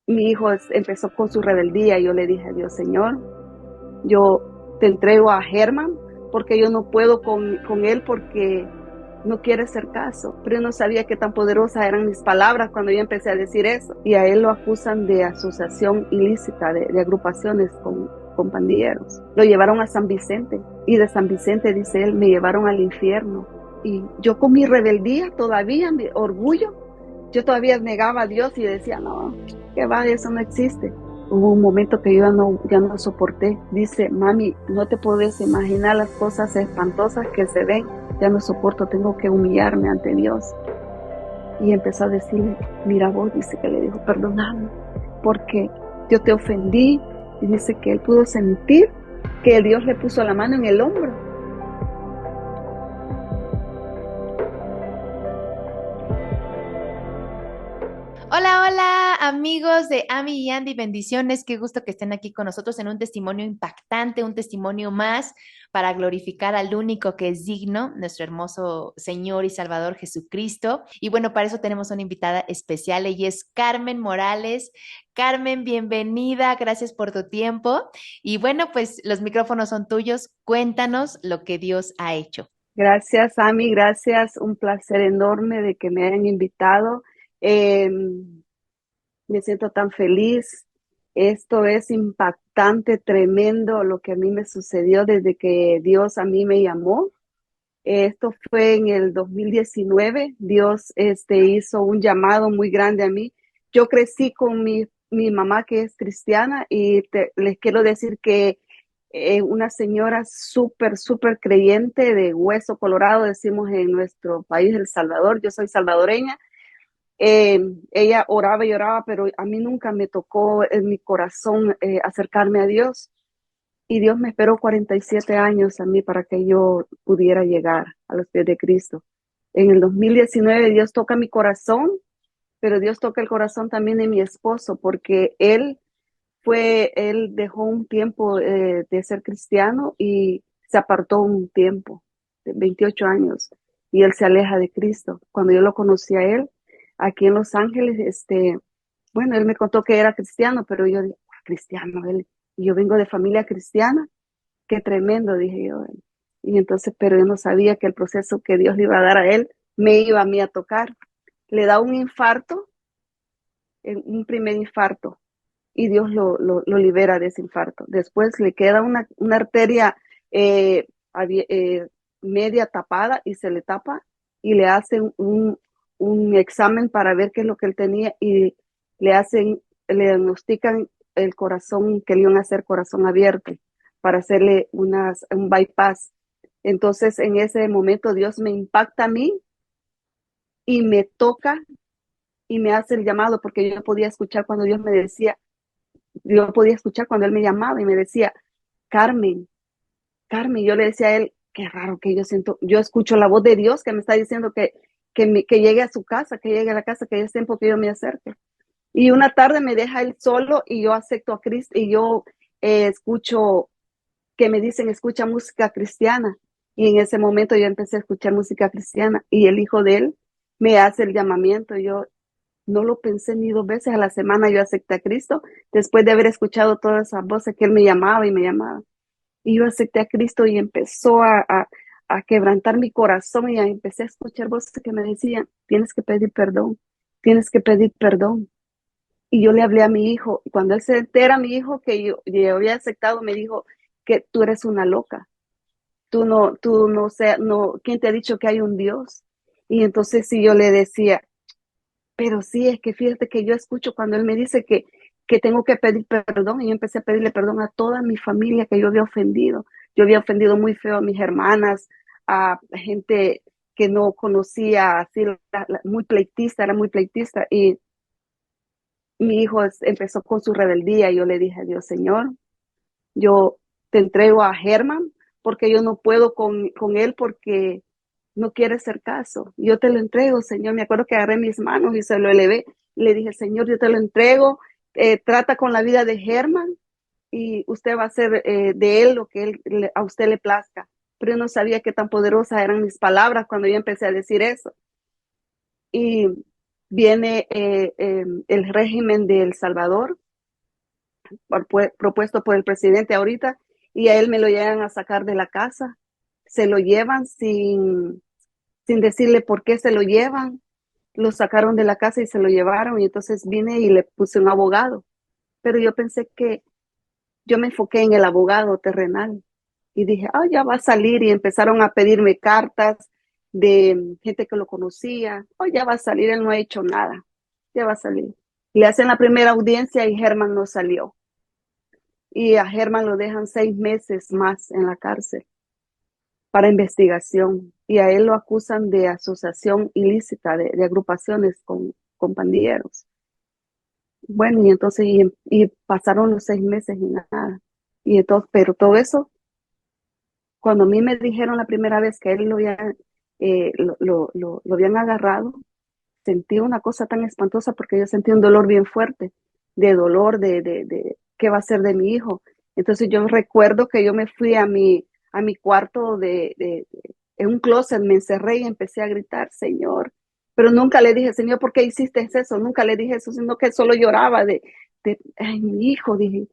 mi hijo empezó con su rebeldía y yo le dije a Dios, Señor, yo te entrego a Germán porque yo no puedo con él porque no quiere hacer caso. Pero yo no sabía qué tan poderosas eran mis palabras cuando yo empecé a decir eso. Y a él lo acusan de asociación ilícita, de agrupaciones con pandilleros. Lo llevaron a San Vicente y de San Vicente, dice él, me llevaron al infierno. Y yo con mi rebeldía todavía, mi orgullo, yo todavía negaba a Dios y decía, no, que va, eso no existe. Hubo un momento que yo ya no soporté. Dice, mami, no te puedes imaginar las cosas espantosas que se ven. Ya no soporto, tengo que humillarme ante Dios. Y empezó a decirle, mira vos, dice que le dijo, perdóname, porque yo te ofendí. Y dice que él pudo sentir que Dios le puso la mano en el hombro. Hola, hola, amigos de Ami y Andy, bendiciones. Qué gusto que estén aquí con nosotros en un testimonio impactante, un testimonio más para glorificar al único que es digno, nuestro hermoso Señor y Salvador Jesucristo. Y bueno, para eso tenemos una invitada especial, ella es Carmen Morales. Carmen, bienvenida, gracias por tu tiempo. Y bueno, pues los micrófonos son tuyos. Cuéntanos lo que Dios ha hecho. Gracias, Ami, gracias. Un placer enorme de que me hayan invitado. Eh, Me siento tan feliz. Esto es impactante, tremendo lo que a mí me sucedió desde que Dios a mí me llamó. Esto fue en el 2019. Dios hizo un llamado muy grande a mí. Yo crecí con mi mamá que es cristiana y les quiero decir que una señora súper, súper creyente de hueso colorado, decimos en nuestro país, El Salvador. Yo soy salvadoreña. Ella oraba y oraba, pero a mí nunca me tocó en mi corazón acercarme a Dios. Y Dios me esperó 47 años a mí para que yo pudiera llegar a los pies de Cristo. En el 2019 Dios toca mi corazón, pero Dios toca el corazón también de mi esposo, porque él dejó un tiempo de ser cristiano y se apartó un tiempo, de 28 años, y él se aleja de Cristo. Cuando yo lo conocí a él, aquí en Los Ángeles, bueno, él me contó que era cristiano, pero yo dije, "Ah, cristiano, él, y yo vengo de familia cristiana, qué tremendo", dije yo. Y entonces, pero yo no sabía que el proceso que Dios le iba a dar a él me iba a mí a tocar. Le da un infarto, un primer infarto, y Dios lo libera de ese infarto. Después le queda una arteria eh, eh, media tapada y se le tapa y le hacen un examen para ver qué es lo que él tenía y le diagnostican el corazón, que le iban a hacer corazón abierto para hacerle un bypass. Entonces en ese momento Dios me impacta a mí y me toca y me hace el llamado porque yo podía escuchar cuando Dios me decía, yo podía escuchar cuando él me llamaba y me decía, Carmen, Carmen, yo le decía a él, qué raro que yo siento, yo escucho la voz de Dios que me está diciendo que llegue a su casa, que llegue a la casa, que ya es tiempo que yo me acerque. Y una tarde me deja él solo y yo acepto a Cristo y yo escucho que me dicen, escucha música cristiana. Y en ese momento yo empecé a escuchar música cristiana y el hijo de él me hace el llamamiento. Yo no lo pensé ni dos veces a la semana, yo acepté a Cristo después de haber escuchado todas esas voces que él me llamaba y me llamaba. Y yo acepté a Cristo y empezó a quebrantar mi corazón y empecé a escuchar voces que me decían, tienes que pedir perdón, tienes que pedir perdón. Y yo le hablé a mi hijo, y cuando él se entera, mi hijo, que yo había aceptado, me dijo que tú eres una loca, tú no sé, no, ¿quién te ha dicho que hay un Dios? Y entonces si yo le decía, pero sí, es que fíjate que yo escucho cuando él me dice que tengo que pedir perdón y yo empecé a pedirle perdón a toda mi familia que yo había ofendido. Yo había ofendido muy feo a mis hermanas, a gente que no conocía, así, muy pleitista, era muy pleitista. Y mi hijo empezó con su rebeldía y yo le dije a Dios, Señor, yo te entrego a Germán porque yo no puedo con él porque no quiere hacer caso. Yo te lo entrego, Señor. Me acuerdo que agarré mis manos y se lo elevé. Y le dije, Señor, yo te lo entrego. Trata con la vida de Germán y usted va a hacer de él lo que a usted le plazca. Pero yo no sabía qué tan poderosas eran mis palabras cuando yo empecé a decir eso. Y viene el régimen de El Salvador, propuesto por el presidente ahorita, y a él me lo llegan a sacar de la casa. Se lo llevan sin decirle por qué se lo llevan. Lo sacaron de la casa y se lo llevaron, y entonces vine y le puse un abogado. Pero yo pensé que yo me enfoqué en el abogado terrenal y dije, ah, ya va a salir, y empezaron a pedirme cartas de gente que lo conocía. Oh, ya va a salir, él no ha hecho nada, ya va a salir. Le hacen la primera audiencia y Germán no salió. Y a Germán lo dejan 6 meses más en la cárcel para investigación. Y a él lo acusan de asociación ilícita, de agrupaciones con pandilleros. Bueno, y entonces, y pasaron los 6 meses y nada. Y entonces, pero todo eso, cuando a mí me dijeron la primera vez que él lo habían agarrado, sentí una cosa tan espantosa porque yo sentí un dolor bien fuerte, de dolor, de qué va a ser de mi hijo. Entonces yo recuerdo que yo me fui a mi cuarto en un closet, me encerré y empecé a gritar, Señor. Pero nunca le dije, Señor, ¿por qué hiciste eso? Nunca le dije eso, sino que solo lloraba ay, mi hijo, dije.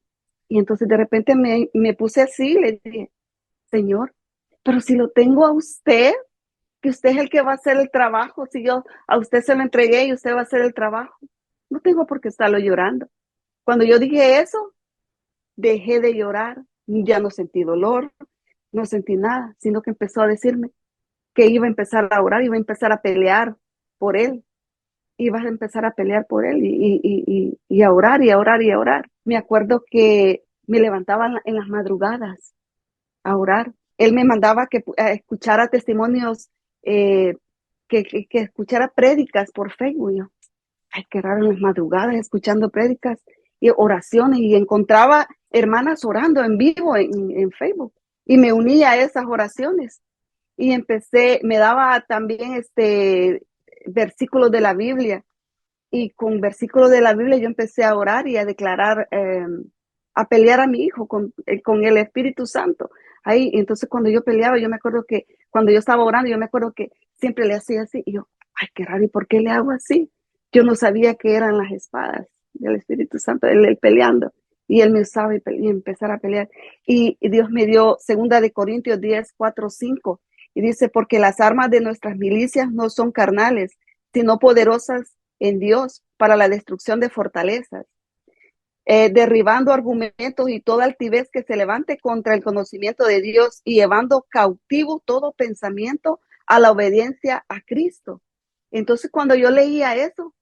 Y entonces de repente me puse así, le dije, Señor, pero si lo tengo a usted, que usted es el que va a hacer el trabajo, si yo a usted se lo entregué y usted va a hacer el trabajo, no tengo por qué estarlo llorando. Cuando yo dije eso, dejé de llorar, ya no sentí dolor, no sentí nada, sino que empezó a decirme que iba a empezar a orar, iba a empezar a pelear por él, iba a empezar a pelear por él y a orar y a orar y a orar. Me acuerdo que me levantaba en las madrugadas a orar. Él me mandaba que escuchara testimonios, eh, que escuchara prédicas por Facebook. Yo, ay, qué raro, en las madrugadas escuchando prédicas y oraciones, y encontraba hermanas orando en vivo en Facebook, y me unía a esas oraciones y me daba también versículos de la Biblia, y con versículos de la Biblia yo empecé a orar y a declarar, a pelear a mi hijo con el Espíritu Santo. Ahí, entonces cuando yo peleaba, yo me acuerdo que cuando yo estaba orando, yo me acuerdo que siempre le hacía así, y yo, ay, qué raro, ¿y por qué le hago así? Yo no sabía que eran las espadas del Espíritu Santo, él peleando, y él me usaba y empezar a pelear. Y Dios me dio 2 Corintios 10, 4, 5, y dice, porque las armas de nuestras milicias no son carnales, sino poderosas en Dios para la destrucción de fortalezas, derribando argumentos y toda altivez que se levante contra el conocimiento de Dios, y llevando cautivo todo pensamiento a la obediencia a Cristo. Entonces cuando yo leía eso,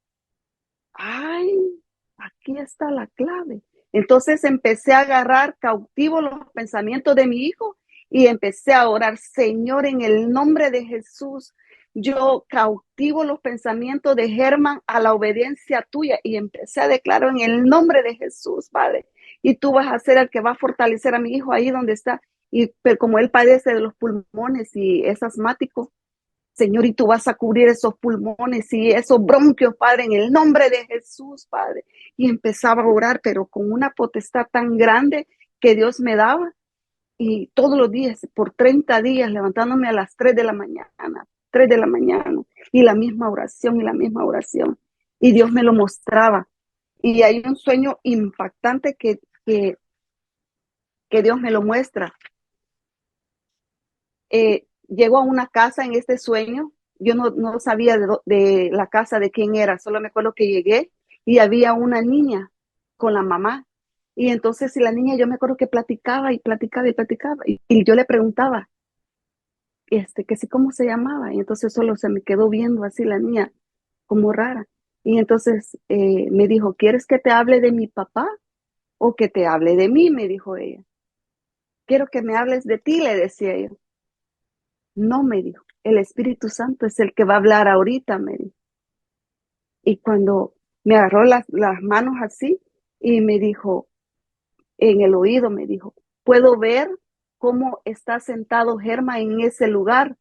ay, aquí está la clave. Entonces empecé a agarrar cautivo los pensamientos de mi hijo y empecé a orar, Señor, en el nombre de Jesús, yo cautivo los pensamientos de Germán a la obediencia tuya, y empecé a declarar en el nombre de Jesús, Padre, y tú vas a ser el que va a fortalecer a mi hijo ahí donde está. Pero como él padece de los pulmones y es asmático, Señor, y tú vas a cubrir esos pulmones y esos bronquios, Padre, en el nombre de Jesús, Padre. Y empezaba a orar, pero con una potestad tan grande que Dios me daba. Y todos los días, por 30 días, levantándome a las 3 de la mañana, 3 de la mañana, y la misma oración y la misma oración. Y Dios me lo mostraba. Y hay un sueño impactante que Dios me lo muestra. Llego a una casa en este sueño. Yo no sabía de la casa de quién era, solo me acuerdo que llegué y había una niña con la mamá. Y entonces, si la niña, yo me acuerdo que platicaba y platicaba y platicaba, y yo le preguntaba, que sí, cómo se llamaba, y entonces solo se me quedó viendo así la niña, como rara. Y entonces me dijo, ¿quieres que te hable de mi papá o que te hable de mí? Me dijo ella. Quiero que me hables de ti, le decía yo. No, me dijo, el Espíritu Santo es el que va a hablar ahorita, me dijo. Y cuando me agarró las manos así y me dijo, en el oído, me dijo, puedo ver cómo está sentado Germán en ese lugar.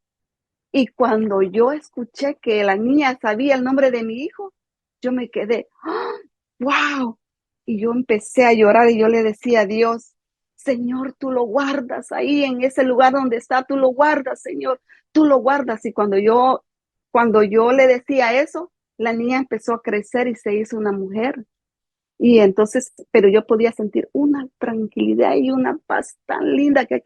Y cuando yo escuché que la niña sabía el nombre de mi hijo, yo me quedé, ¡ah! ¡Wow! Y yo empecé a llorar y yo le decía a Dios, Señor, tú lo guardas ahí en ese lugar donde está, tú lo guardas, Señor, tú lo guardas. Y cuando yo le decía eso, la niña empezó a crecer y se hizo una mujer. Y entonces, pero yo podía sentir una tranquilidad y una paz tan linda que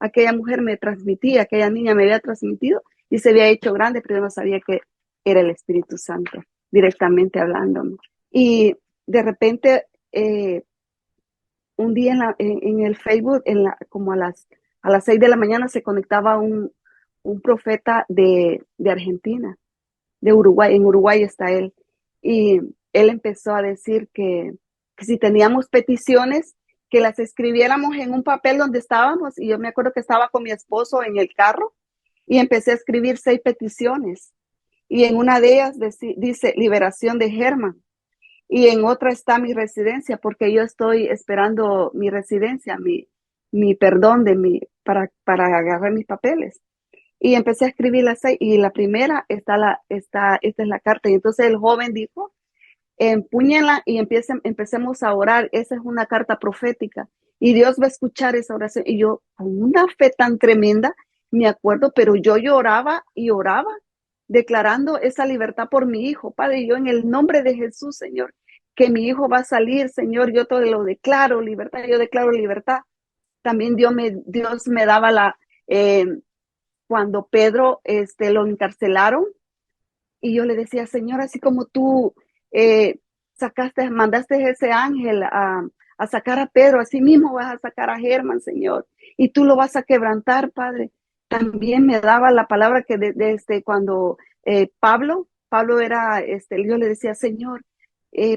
aquella mujer me transmitía, aquella niña me había transmitido y se había hecho grande, pero yo no sabía que era el Espíritu Santo directamente hablándome. Y de repente, un día en el Facebook, como a las 6 de la mañana, se conectaba un profeta de Argentina, de Uruguay. En Uruguay está él. Y él empezó a decir que si teníamos peticiones, que las escribiéramos en un papel donde estábamos. Y yo me acuerdo que estaba con mi esposo en el carro y empecé a escribir 6 peticiones. Y en una de ellas dice liberación de Germán. Y en otra está mi residencia, porque yo estoy esperando mi residencia, mi perdón para agarrar mis papeles. Y empecé a escribir las 6, y la primera esta es la carta. Y entonces el joven dijo, empúñenla y empecemos a orar. Esa es una carta profética y Dios va a escuchar esa oración. Y yo, con una fe tan tremenda, me acuerdo, pero yo lloraba y oraba, declarando esa libertad por mi hijo. Padre, yo en el nombre de Jesús, Señor, que mi hijo va a salir, Señor, yo todo lo declaro libertad, yo declaro libertad. También Dios me daba cuando Pedro lo encarcelaron, y yo le decía, Señor, así como tú eh, mandaste ese ángel a sacar a Pedro, así mismo vas a sacar a Germán, Señor, y tú lo vas a quebrantar, Padre. También me daba la palabra que cuando Pablo era, yo le decía, Señor,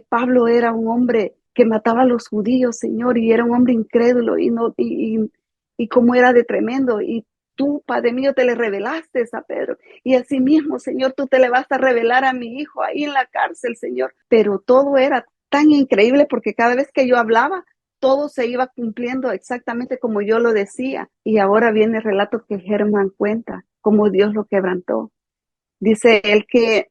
Pablo era un hombre que mataba a los judíos, Señor, y era un hombre incrédulo, y como era de tremendo, y tú, Padre mío, te le revelaste a Pedro. Y así mismo, Señor, tú te le vas a revelar a mi hijo ahí en la cárcel, Señor. Pero todo era tan increíble porque cada vez que yo hablaba, todo se iba cumpliendo exactamente como yo lo decía. Y ahora viene el relato que Germán cuenta, cómo Dios lo quebrantó. Dice él que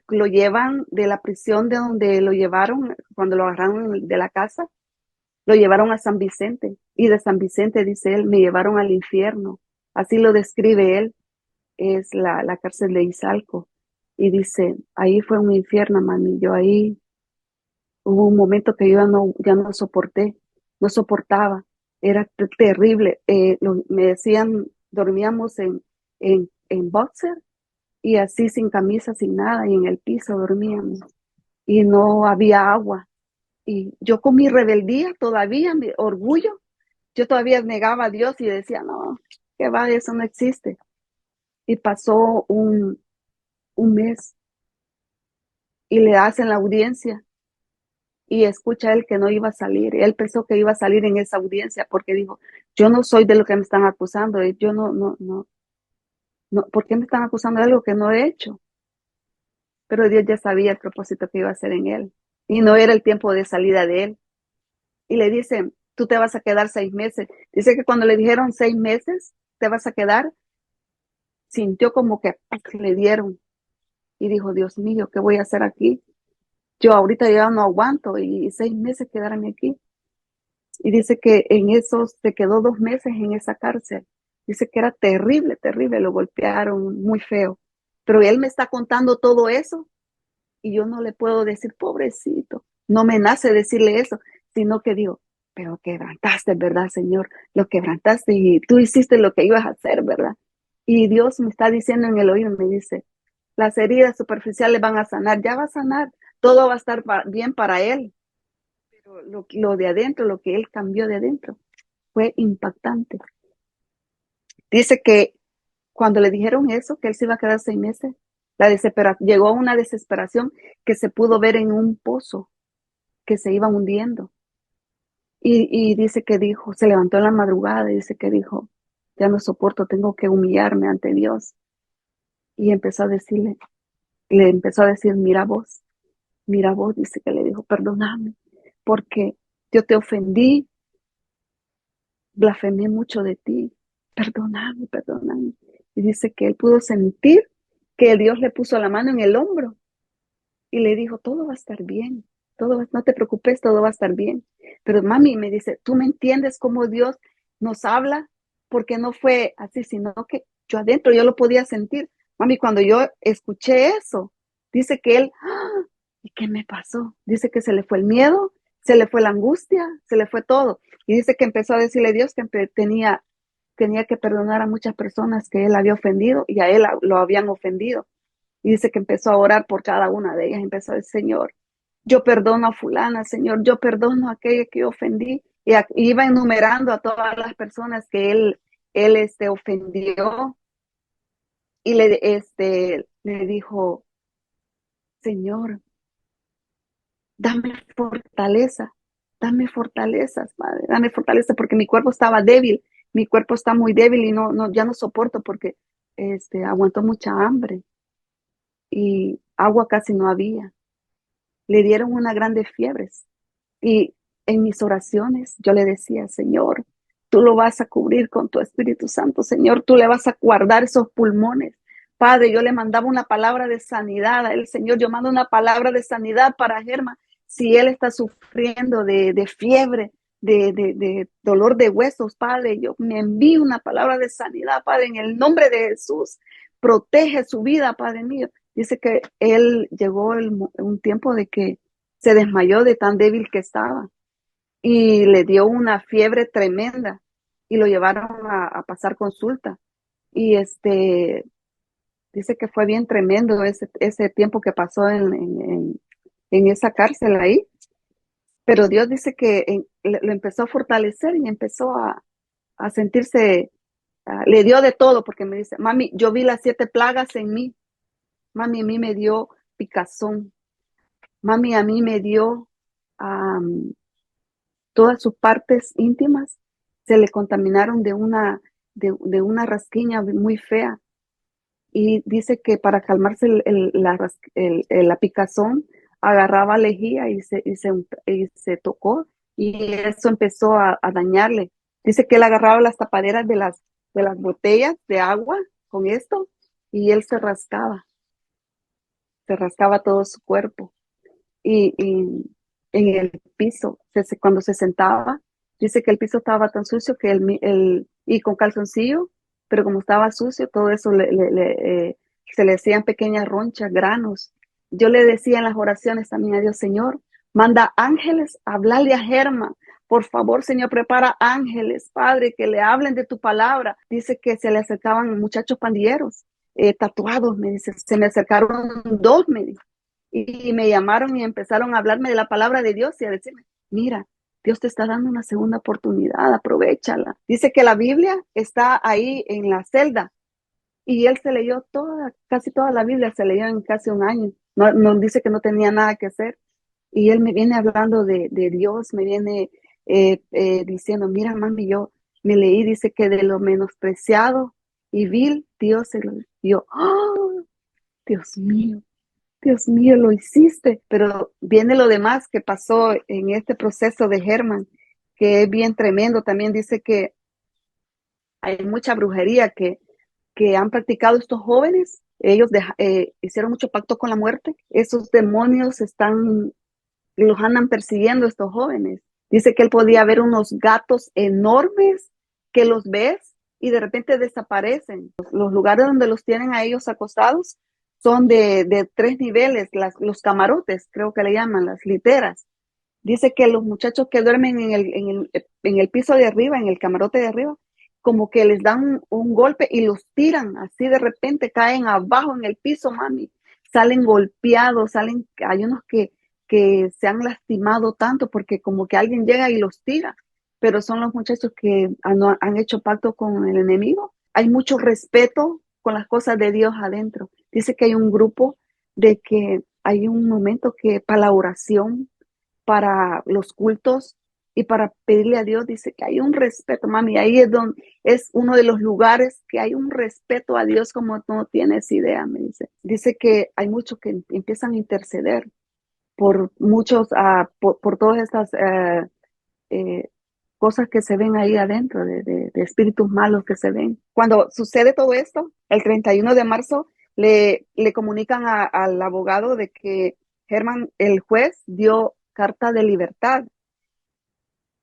lo llevan de la prisión de donde lo llevaron, cuando lo agarraron de la casa, lo llevaron a San Vicente. Y de San Vicente, dice él, me llevaron al infierno. Así lo describe él, es la cárcel de Izalco. Y dice, ahí fue un infierno, mami. Yo ahí hubo un momento que yo ya no soporté, no soportaba. Era terrible. Me decían, dormíamos en boxer y así sin camisa, sin nada, y en el piso dormíamos. Y no había agua. Y yo con mi rebeldía todavía, mi orgullo, yo todavía negaba a Dios y decía, no, que va, eso no existe. Y pasó un mes y le hacen la audiencia y escucha él que no iba a salir. Él pensó que iba a salir en esa audiencia porque dijo, yo no soy de lo que me están acusando. Y yo no, ¿por qué me están acusando de algo que no he hecho? Pero Dios ya sabía el propósito que iba a hacer en él y no era el tiempo de salida de él. Y le dicen, tú te vas a quedar 6 meses. Dice que cuando le dijeron 6 meses, te vas a quedar, sintió como que le dieron y dijo, Dios mío, ¿qué voy a hacer aquí? Yo ahorita ya no aguanto y 6 meses quedarme aquí. Y dice que en esos se quedó 2 meses en esa cárcel. Dice que era terrible, terrible, lo golpearon muy feo. Pero él me está contando todo eso y yo no le puedo decir, pobrecito, no me nace decirle eso, sino que digo, pero quebrantaste, ¿verdad, Señor? Lo quebrantaste y tú hiciste lo que ibas a hacer, ¿verdad? Y Dios me está diciendo en el oído, me dice, las heridas superficiales van a sanar, ya va a sanar, todo va a estar bien para él. Pero lo de adentro, lo que él cambió de adentro, fue impactante. Dice que cuando le dijeron eso, que él se iba a quedar 6 meses, llegó a una desesperación que se pudo ver en un pozo que se iba hundiendo. Y dice que dijo, se levantó en la madrugada y dice que dijo, ya no soporto, tengo que humillarme ante Dios. Y empezó a decirle, le empezó a decir, mira vos, dice que le dijo, perdóname, porque yo te ofendí, blasfemé mucho de ti, perdóname, perdóname. Y dice que él pudo sentir que Dios le puso la mano en el hombro y le dijo, todo va a estar bien, no te preocupes, todo va a estar bien. Pero mami me dice, ¿tú me entiendes cómo Dios nos habla? Porque no fue así, sino que yo adentro, yo lo podía sentir. Mami, cuando yo escuché eso, Dice que él, ¡ah! ¿Y qué me pasó? Dice que se le fue el miedo, se le fue la angustia, se le fue todo. Y dice que empezó a decirle a Dios que tenía que perdonar a muchas personas que él había ofendido y a él lo habían ofendido. Y dice que empezó a orar por cada una de ellas. Empezó a decir, Señor, yo perdono a fulana, Señor, yo perdono a aquella que yo ofendí. Y iba enumerando a todas las personas que él ofendió y le dijo, Señor, dame fortaleza, dame fortalezas, Padre, dame fortaleza porque mi cuerpo estaba débil, mi cuerpo está muy débil y ya no soporto porque aguantó mucha hambre y agua casi no había. Le dieron una grande fiebre y en mis oraciones yo le decía, Señor, tú lo vas a cubrir con tu Espíritu Santo, Señor, tú le vas a guardar esos pulmones. Padre, yo le mandaba una palabra de sanidad a él, Señor, yo mando una palabra de sanidad para Germán. Si él está sufriendo de fiebre, de dolor de huesos, Padre, yo me envío una palabra de sanidad, Padre, en el nombre de Jesús. Protege su vida, Padre mío. Dice que él llegó un tiempo de que se desmayó de tan débil que estaba y le dio una fiebre tremenda y lo llevaron a pasar consulta. Y dice que fue bien tremendo ese tiempo que pasó en esa cárcel ahí, pero Dios dice que lo empezó a fortalecer y empezó a sentirse, le dio de todo, porque me dice, mami, yo vi las 7 plagas en mí, mami, a mí me dio picazón, mami, a mí me dio todas sus partes íntimas, se le contaminaron de una rasquiña muy fea. Y dice que para calmarse la picazón, agarraba lejía y se tocó y eso empezó a dañarle. Dice que él agarraba las tapaderas de las botellas de agua con esto y él se rascaba todo su cuerpo y en el piso, cuando se sentaba, dice que el piso estaba tan sucio que y con calzoncillo, pero como estaba sucio, todo eso se le hacían pequeñas ronchas, granos. Yo le decía en las oraciones también a Dios, Señor, manda ángeles a hablarle a Germán. Por favor, Señor, prepara ángeles, Padre, que le hablen de tu palabra. Dice que se le acercaban muchachos pandilleros, tatuados, me dice, se me acercaron 2, me dice y me llamaron y empezaron a hablarme de la palabra de Dios y a decirme, mira, Dios te está dando una segunda oportunidad, aprovéchala. Dice que la Biblia está ahí en la celda y él se leyó casi toda la Biblia, se leyó en casi un año. No, dice que no tenía nada que hacer y él me viene hablando de Dios, me viene diciendo, mira, mami, yo me leí, dice que de lo menospreciado y vil, Dios se lo dio. ¡Oh, Dios mío, lo hiciste! Pero viene lo demás que pasó en este proceso de Germán, que es bien tremendo. También dice que hay mucha brujería que han practicado estos jóvenes. Ellos hicieron mucho pacto con la muerte. Esos demonios los andan persiguiendo a estos jóvenes. Dice que él podía ver unos gatos enormes que los ves y de repente desaparecen. Los lugares donde los tienen a ellos acostados son de 3 niveles, los camarotes, creo que le llaman, las literas. Dice que los muchachos que duermen en el piso de arriba, en el camarote de arriba, como que les dan un golpe y los tiran, así de repente caen abajo en el piso, mami. Salen golpeados, hay unos que se han lastimado tanto porque como que alguien llega y los tira, pero son los muchachos que han hecho pacto con el enemigo. Hay mucho respeto con las cosas de Dios adentro. Dice que hay un grupo de que hay un momento que para la oración, para los cultos y para pedirle a Dios, dice que hay un respeto, mami, ahí es uno de los lugares que hay un respeto a Dios como tú no tienes idea, me dice. Dice que hay muchos que empiezan a interceder por muchos, por todas estas eh, cosas que se ven ahí adentro, de espíritus malos que se ven. Cuando sucede todo esto, el 31 de marzo, le comunican al abogado de que Germán, el juez, dio carta de libertad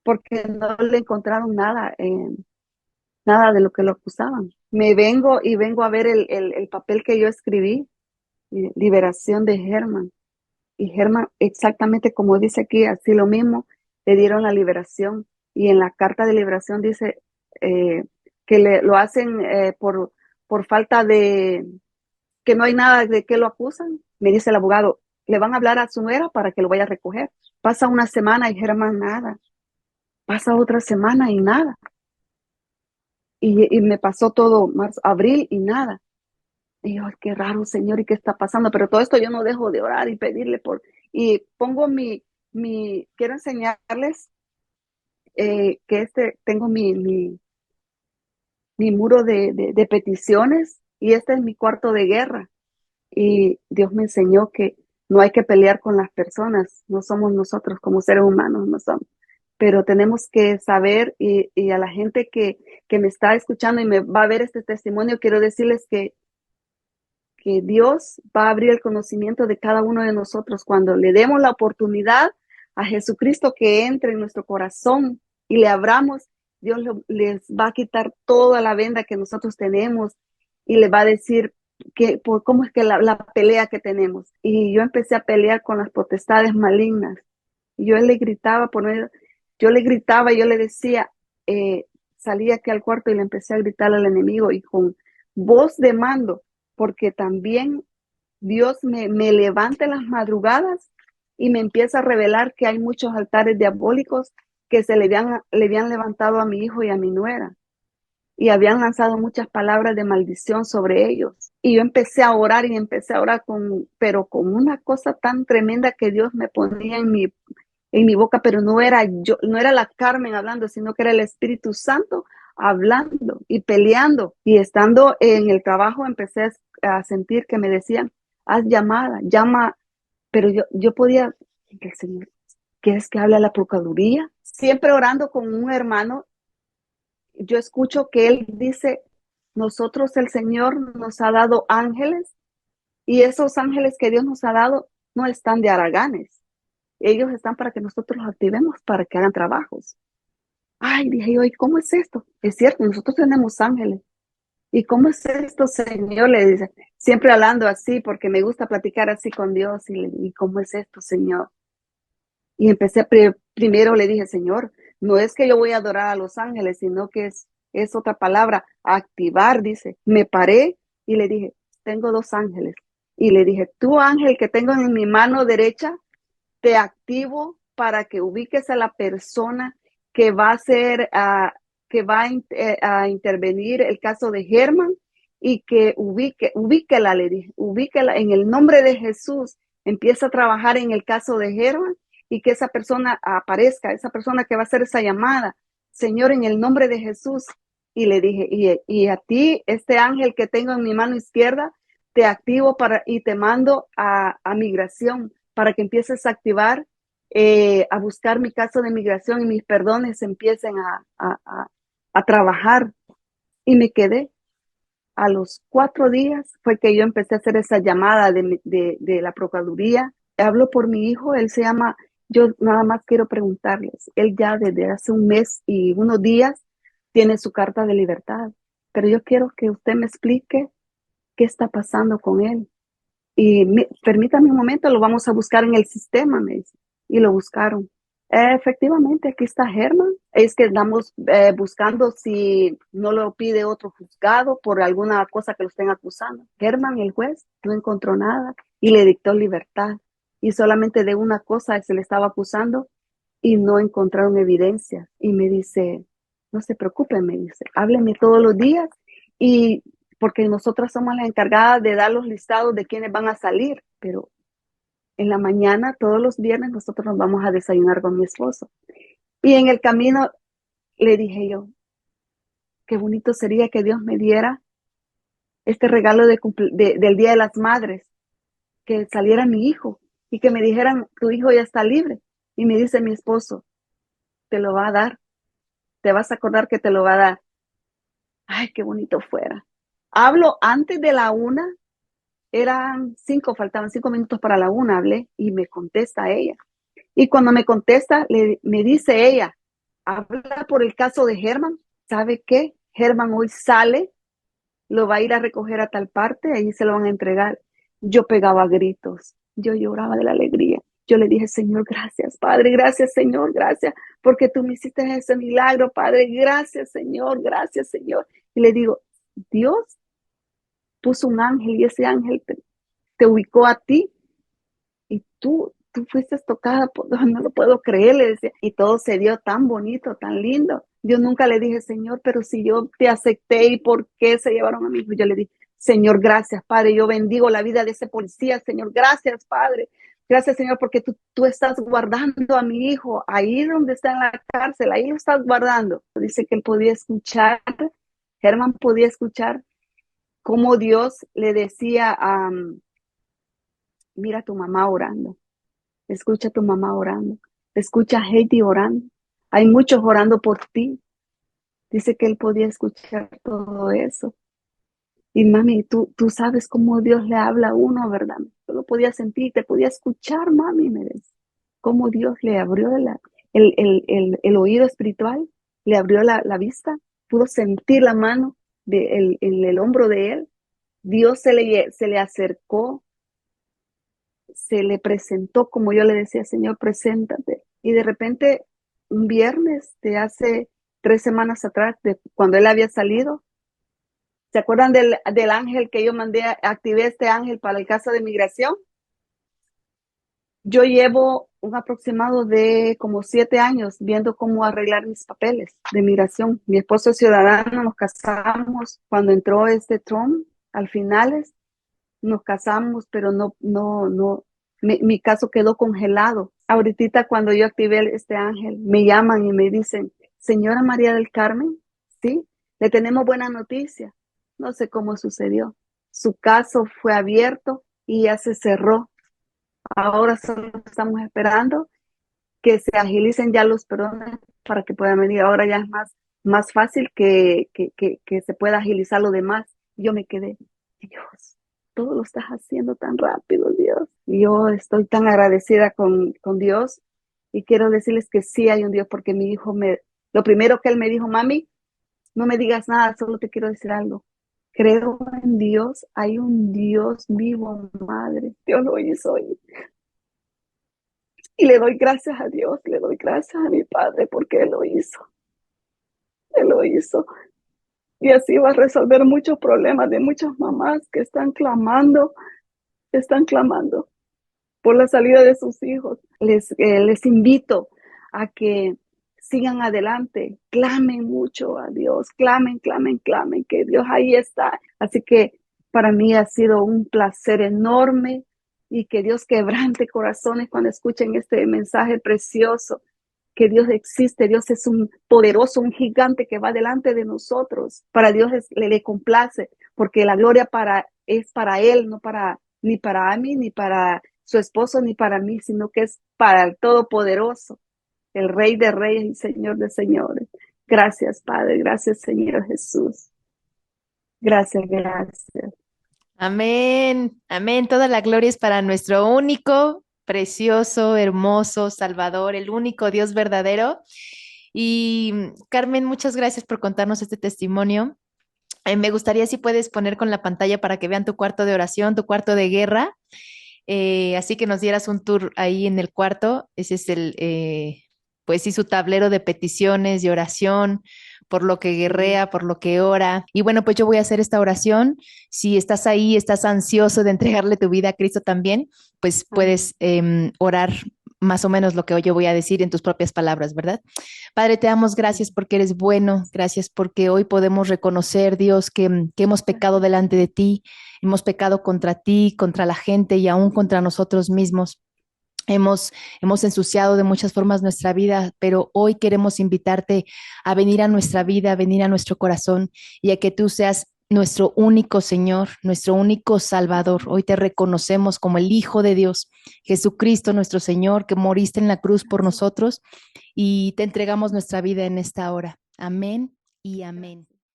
porque no le encontraron nada de lo que lo acusaban. Me vengo a ver el papel que yo escribí liberación de Germán. Y Germán, exactamente como dice aquí, así lo mismo, le dieron la liberación. Y en la carta de liberación dice que lo hacen por falta de, que no hay nada de qué lo acusan. Me dice el abogado, le van a hablar a su nuera para que lo vaya a recoger. Pasa una semana y Germán nada. Pasa otra semana y nada. Y me pasó todo marzo, abril y nada. Y yo, "Ay, qué raro, Señor, ¿y qué está pasando?" Pero todo esto yo no dejo de orar y pedirle y pongo quiero enseñarles que tengo mi muro de peticiones y este es mi cuarto de guerra. Y Dios me enseñó que no hay que pelear con las personas, no somos nosotros como seres humanos, no somos. Pero tenemos que saber y a la gente que me está escuchando y me va a ver este testimonio, quiero decirles que Dios va a abrir el conocimiento de cada uno de nosotros cuando le demos la oportunidad a Jesucristo que entre en nuestro corazón y le abramos. Dios les va a quitar toda la venda que nosotros tenemos y le va a decir cómo es que la pelea que tenemos. Y yo empecé a pelear con las potestades malignas. Y yo le gritaba yo le gritaba y yo le decía, salí aquí al cuarto y le empecé a gritar al enemigo y con voz de mando, porque también Dios me levanta en las madrugadas y me empieza a revelar que hay muchos altares diabólicos que le habían levantado a mi hijo y a mi nuera y habían lanzado muchas palabras de maldición sobre ellos. Y yo empecé a orar y empecé a orar pero con una cosa tan tremenda que Dios me ponía en mi boca, pero no era yo, no era la Carmen hablando, sino que era el Espíritu Santo hablando y peleando. Y estando en el trabajo empecé a sentir que me decían, haz llamada, llama, pero yo podía, el Señor, ¿quieres que hable a la Procuraduría? Siempre orando con un hermano, yo escucho que él dice, nosotros el Señor nos ha dado ángeles y esos ángeles que Dios nos ha dado no están de haraganes. Ellos están para que nosotros los activemos, para que hagan trabajos. Ay, dije yo, ¿y cómo es esto? Es cierto, nosotros tenemos ángeles. ¿Y cómo es esto, Señor? Le dice, siempre hablando así, porque me gusta platicar así con Dios. ¿Y cómo es esto, Señor? Y empecé, primero le dije, Señor, no es que yo voy a adorar a los ángeles, sino que es otra palabra, activar, dice. Me paré y le dije, tengo dos ángeles. Y le dije, tú ángel que tengo en mi mano derecha, te activo para que ubiques a la persona que va a hacer, que va a intervenir el caso de Germán y que ubíquela, le dije, ubíquela en el nombre de Jesús, empieza a trabajar en el caso de Germán y que esa persona aparezca, esa persona que va a hacer esa llamada, Señor, en el nombre de Jesús. Y le dije, y a ti, este ángel que tengo en mi mano izquierda, te activo y te mando a migración para que empieces a activar, a buscar mi caso de migración y mis perdones empiecen a trabajar. Y me quedé. A los 4 días fue que yo empecé a hacer esa llamada de la Procuraduría. Hablo por mi hijo, él se llama, yo nada más quiero preguntarles, él ya desde hace un mes y unos días tiene su carta de libertad, pero yo quiero que usted me explique qué está pasando con él. Y permítame un momento, lo vamos a buscar en el sistema, me dice. Y lo buscaron. Efectivamente, aquí está Germán. Es que estamos buscando si no lo pide otro juzgado por alguna cosa que lo estén acusando. Germán, el juez, no encontró nada y le dictó libertad. Y solamente de una cosa se le estaba acusando y no encontraron evidencia. Y me dice, no se preocupe, me dice, hábleme todos los días y porque nosotras somos las encargadas de dar los listados de quienes van a salir, pero en la mañana, todos los viernes, nosotros nos vamos a desayunar con mi esposo. Y en el camino le dije yo, qué bonito sería que Dios me diera este regalo del Día de las Madres, que saliera mi hijo y que me dijeran, tu hijo ya está libre. Y me dice mi esposo, te lo va a dar, te vas a acordar que te lo va a dar. Ay, qué bonito fuera. Hablo antes de la 1. Faltaban 5 minutos para la 1, hablé y me contesta ella. Y cuando me contesta, me dice ella, habla por el caso de Germán. ¿Sabe qué? Germán hoy sale, lo va a ir a recoger a tal parte, ahí se lo van a entregar. Yo pegaba gritos, yo lloraba de la alegría. Yo le dije, Señor, gracias, Padre, gracias, Señor, gracias, porque tú me hiciste ese milagro, Padre, gracias, Señor, gracias, Señor. Y le digo, Dios puso un ángel y ese ángel te ubicó a ti y tú fuiste tocada, no lo puedo creer, le decía, y todo se dio tan bonito, tan lindo. Yo nunca le dije, Señor, pero si yo te acepté, ¿y por qué se llevaron a mi hijo? Yo le dije, Señor, gracias, Padre, yo bendigo la vida de ese policía, Señor, gracias, Padre. Gracias, Señor, porque tú estás guardando a mi hijo ahí donde está en la cárcel, ahí lo estás guardando. Dice que él podía escuchar, Germán podía escuchar cómo Dios le decía, mira a tu mamá orando. Escucha a tu mamá orando. Escucha a Heidi orando. Hay muchos orando por ti. Dice que él podía escuchar todo eso. Y mami, tú sabes cómo Dios le habla a uno, ¿verdad? Tú lo podías sentir, te podía escuchar, mami, me dice. Cómo Dios le abrió el oído espiritual, le abrió la vista, pudo sentir la mano en el hombro de él. Dios se le acercó, se le presentó, como yo le decía, Señor, preséntate. Y de repente, un viernes de hace 3 semanas atrás, de cuando él había salido, ¿se acuerdan del ángel que yo mandé, activé este ángel para el caso de migración? Yo llevo un aproximado de como 7 años viendo cómo arreglar mis papeles de migración. Mi esposo es ciudadano, nos casamos cuando entró este Trump, al finales nos casamos, pero no, mi caso quedó congelado. Ahorita cuando yo activé este ángel, me llaman y me dicen, señora María del Carmen, sí, le tenemos buena noticia. No sé cómo sucedió. Su caso fue abierto y ya se cerró. Ahora solo estamos esperando que se agilicen ya los perdones para que puedan venir. Ahora ya es más fácil que se pueda agilizar lo demás. Yo me quedé, Dios, todo lo estás haciendo tan rápido, Dios. Yo estoy tan agradecida con Dios y quiero decirles que sí hay un Dios porque mi hijo lo primero que él me dijo, mami, no me digas nada, solo te quiero decir algo. Creo en Dios, hay un Dios vivo, madre. Dios lo hizo hoy. Y le doy gracias a Dios, le doy gracias a mi Padre porque Él lo hizo. Él lo hizo. Y así va a resolver muchos problemas de muchas mamás que están clamando por la salida de sus hijos. Les invito a que sigan adelante, clamen mucho a Dios, clamen, clamen, clamen, que Dios ahí está. Así que para mí ha sido un placer enorme y que Dios quebrante corazones cuando escuchen este mensaje precioso, que Dios existe, Dios es un poderoso, un gigante que va delante de nosotros. Para Dios le complace, porque la gloria es para Él, no para ni para mí, ni para su esposo, ni para mí, sino que es para el Todopoderoso, el Rey de Reyes y Señor de Señores. Gracias, Padre, gracias, Señor Jesús. Gracias, gracias. Amén, amén. Toda la gloria es para nuestro único, precioso, hermoso Salvador, el único Dios verdadero. Y Carmen, muchas gracias por contarnos este testimonio. Me gustaría si puedes poner con la pantalla para que vean tu cuarto de oración, tu cuarto de guerra. Así que nos dieras un tour ahí en el cuarto. Ese es pues sí, su tablero de peticiones, de oración, por lo que guerrea, por lo que ora. Y bueno, pues yo voy a hacer esta oración. Si estás ahí, estás ansioso de entregarle tu vida a Cristo también, pues puedes orar más o menos lo que yo voy a decir en tus propias palabras, ¿verdad? Padre, te damos gracias porque eres bueno, gracias porque hoy podemos reconocer, Dios, que hemos pecado delante de ti, hemos pecado contra ti, contra la gente y aún contra nosotros mismos. Hemos ensuciado de muchas formas nuestra vida, pero hoy queremos invitarte a venir a nuestra vida, a venir a nuestro corazón y a que tú seas nuestro único Señor, nuestro único Salvador. Hoy te reconocemos como el Hijo de Dios, Jesucristo nuestro Señor, que moriste en la cruz por nosotros y te entregamos nuestra vida en esta hora. Amén y amén.